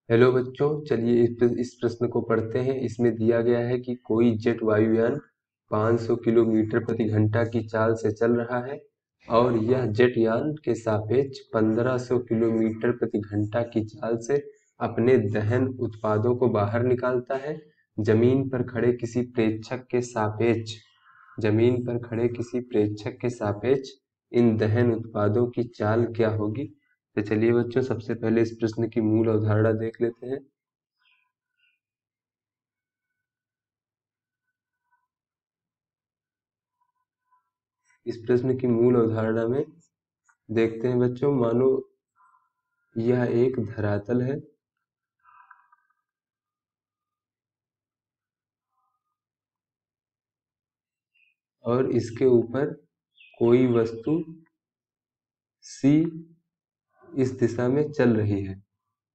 Hello बच्चों, चलिए इस प्रश्न को पढ़ते हैं। इसमें दिया गया है कि कोई जेट वायुयान 500 किलोमीटर प्रति घंटा की चाल से चल रहा है और यह जेट यान के सापेक्ष 1500 किलोमीटर प्रति घंटा की चाल से अपने दहन उत्पादों को बाहर निकालता है। जमीन पर खड़े किसी प्रेक्षक के सापेक्ष जमीन पर खड़े किसी प्रेक्षक के सापेक्ष इन दहन उत्पादों की चाल क्या होगी। तो चलिए बच्चों, सबसे पहले इस प्रश्न की मूल अवधारणा देख लेते हैं। इस प्रश्न की मूल अवधारणा में देखते हैं बच्चों। मानो यह एक धरातल है और इसके ऊपर कोई वस्तु C इस दिशा में चल रही है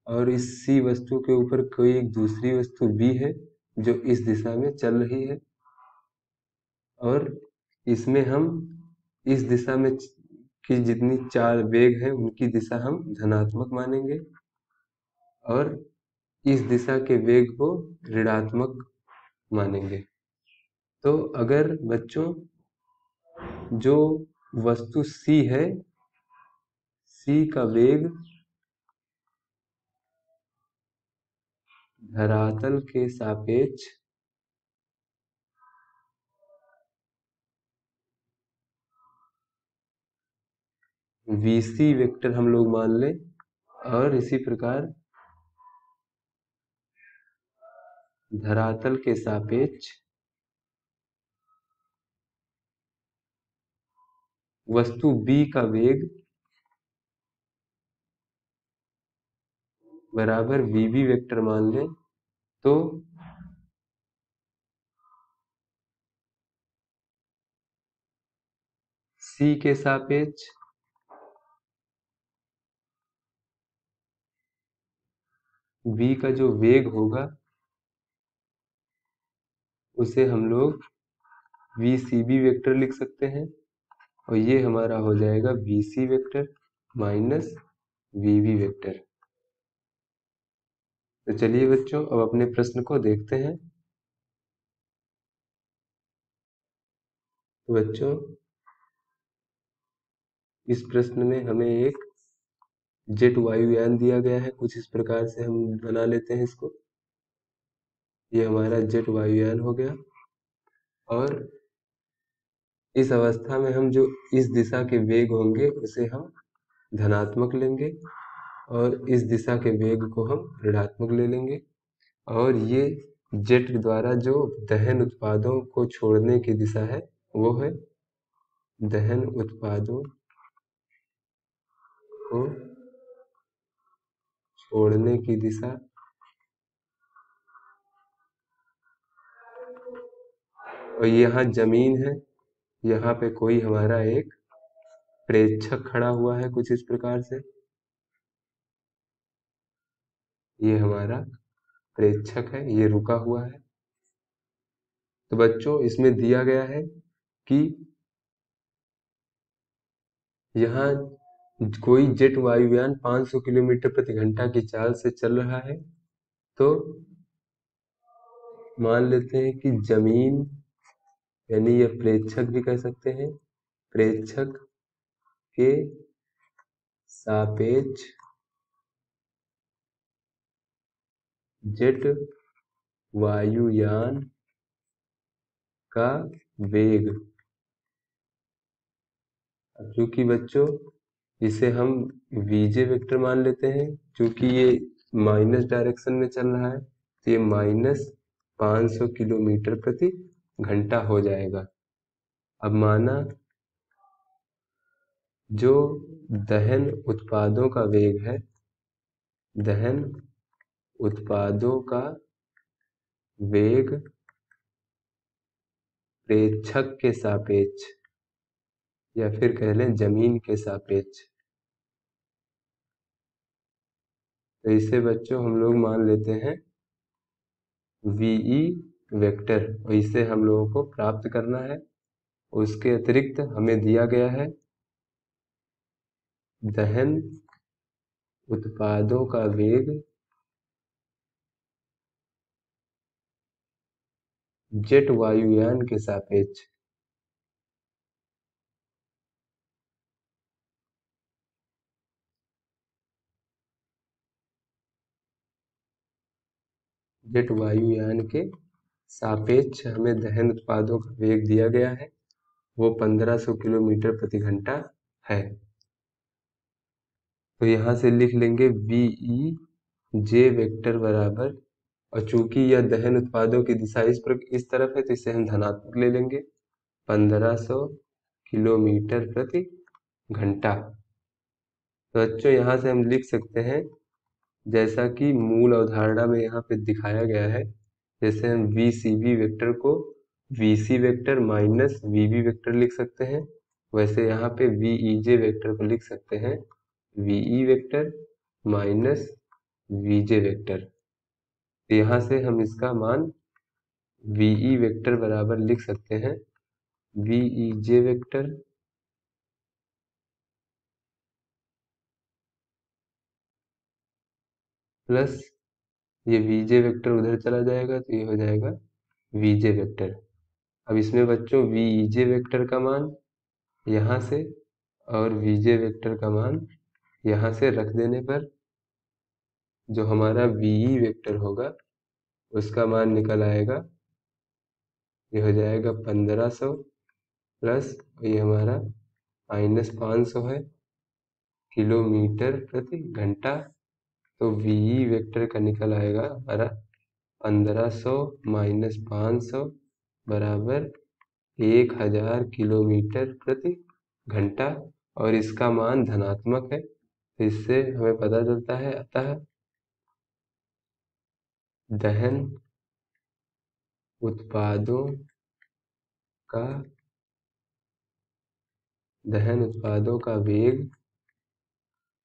और इस C वस्तु के ऊपर कोई एक दूसरी वस्तु B है जो इस दिशा में चल रही है और इसमें हम इस दिशा में की जितनी चार वेग है उनकी दिशा हम धनात्मक मानेंगे और इस दिशा के वेग को ऋणात्मक मानेंगे। तो अगर बच्चों जो वस्तु C है, C का वेग धरातल के सापेक्ष vc वेक्टर हम लोग मान लें और इसी प्रकार धरातल के सापेक्ष वस्तु B का वेग बराबर vb वेक्टर मान लें तो C के सापेक्ष B का जो वेग होगा उसे हम लोग vcb वेक्टर लिख सकते हैं और ये हमारा हो जाएगा vc vector minus vb vector. तो चलिए बच्चों, अब अपने प्रश्न को देखते हैं। तो बच्चों, इस प्रश्न में हमें एक जेट वायुयान दिया गया है। कुछ इस प्रकार से हम बना लेते हैं इसको। ये हमारा जेट वायुयान हो गया और इस अवस्था में हम जो इस दिशा के वेग होंगे उसे हम धनात्मक लेंगे और इस दिशा के वेग को हम ऋणात्मक ले लेंगे और ये जेट द्वारा जो दहन उत्पादों को छोड़ने की दिशा है वो है दहन उत्पादों को छोड़ने की दिशा। और यहाँ जमीन है, यहाँ पे कोई हमारा एक प्रेक्षक खड़ा हुआ है कुछ इस प्रकार से। ये हमारा प्रेक्षक है, ये रुका हुआ है। तो बच्चों, इसमें दिया गया है कि यहाँ कोई जेट वायुयान 500 किलोमीटर प्रति घंटा की चाल से चल रहा है। तो मान लेते हैं कि जमीन यानी यह प्रेक्षक भी कह सकते हैं, प्रेक्षक के सापेक्ष जेट वायुयान का वेग। क्योंकि बच्चों इसे हम वीजे वेक्टर मान लेते हैं, क्योंकि ये माइनस डायरेक्शन में चल रहा है तो ये माइनस 500 किलोमीटर प्रति घंटा हो जाएगा। अब माना जो दहन उत्पादों का वेग है, दहन उत्पादों का वेग प्रेक्षक के सापेक्ष या फिर कह लें जमीन के सापेक्ष, तो इसे बच्चों हम लोग मान लेते हैं वीई वेक्टर और इसे हम लोगों को प्राप्त करना है। उसके अतिरिक्त हमें दिया गया है दहन उत्पादों का वेग जेट वायुयान के सापेक्ष जेट वायुयान के सापेक्ष हमें दहन उत्पादों का वेग दिया गया है, वो 1500 किलोमीटर प्रति घंटा है। तो यहाँ से लिख लेंगे VE जे वेक्टर बराबर, और चूंकि यह दहन उत्पादों की दिशा इस तरफ है तो इसे हम धनात्मक ले लेंगे, 1500 किलोमीटर प्रति घंटा। तो बच्चों यहाँ से हम लिख सकते हैं, जैसा कि मूल अवधारणा में यहाँ पे दिखाया गया है, जैसे हम VCB वेक्टर को VC vector minus VB vector लिख सकते हैं, वैसे यहाँ पे VEJ वेक्टर को लिख सकते हैं VE vector minus VJ vector. तो यहाँ से हम इसका मान VE वेक्टर बराबर लिख सकते हैं VEJ वेक्टर प्लस ये VJ वेक्टर उधर चला जाएगा तो ये हो जाएगा VJ वेक्टर। अब इसमें बच्चों VEJ वेक्टर का मान यहाँ से और VJ वेक्टर का मान यहाँ से रख देने पर जो हमारा VE वेक्टर होगा उसका मान निकल आएगा, ये हो जाएगा 1500 प्लस ये हमारा -500 है किलोमीटर प्रति घंटा। तो VE वेक्टर का निकल आएगा हमारा 1500 माइनस 500 बराबर 1000 किलोमीटर प्रति घंटा, और इसका मान धनात्मक है। तो इससे हमें पता चलता है अतः दहन उत्पादों का वेग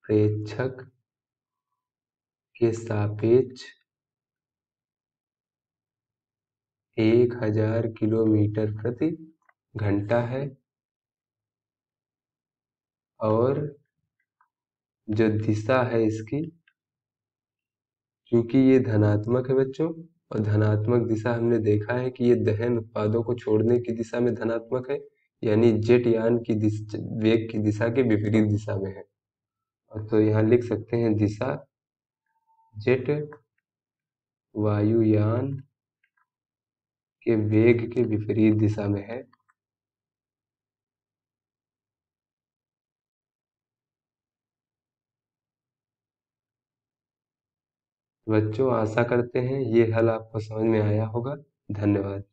प्रेक्षक के सापेक्ष 1000 किलोमीटर प्रति घंटा है, और जो दिशा है इसकी, क्योंकि ये धनात्मक है बच्चों, और धनात्मक दिशा हमने देखा है कि ये दहन उत्पादों को छोड़ने की दिशा में धनात्मक है, यानी जेट यान की वेग की दिशा के विपरीत दिशा में है। और तो यहाँ लिख सकते हैं दिशा जेट वायुयान के वेग के विपरीत दिशा में है। बच्चों आशा करते हैं ये हल आपको समझ में आया होगा। धन्यवाद।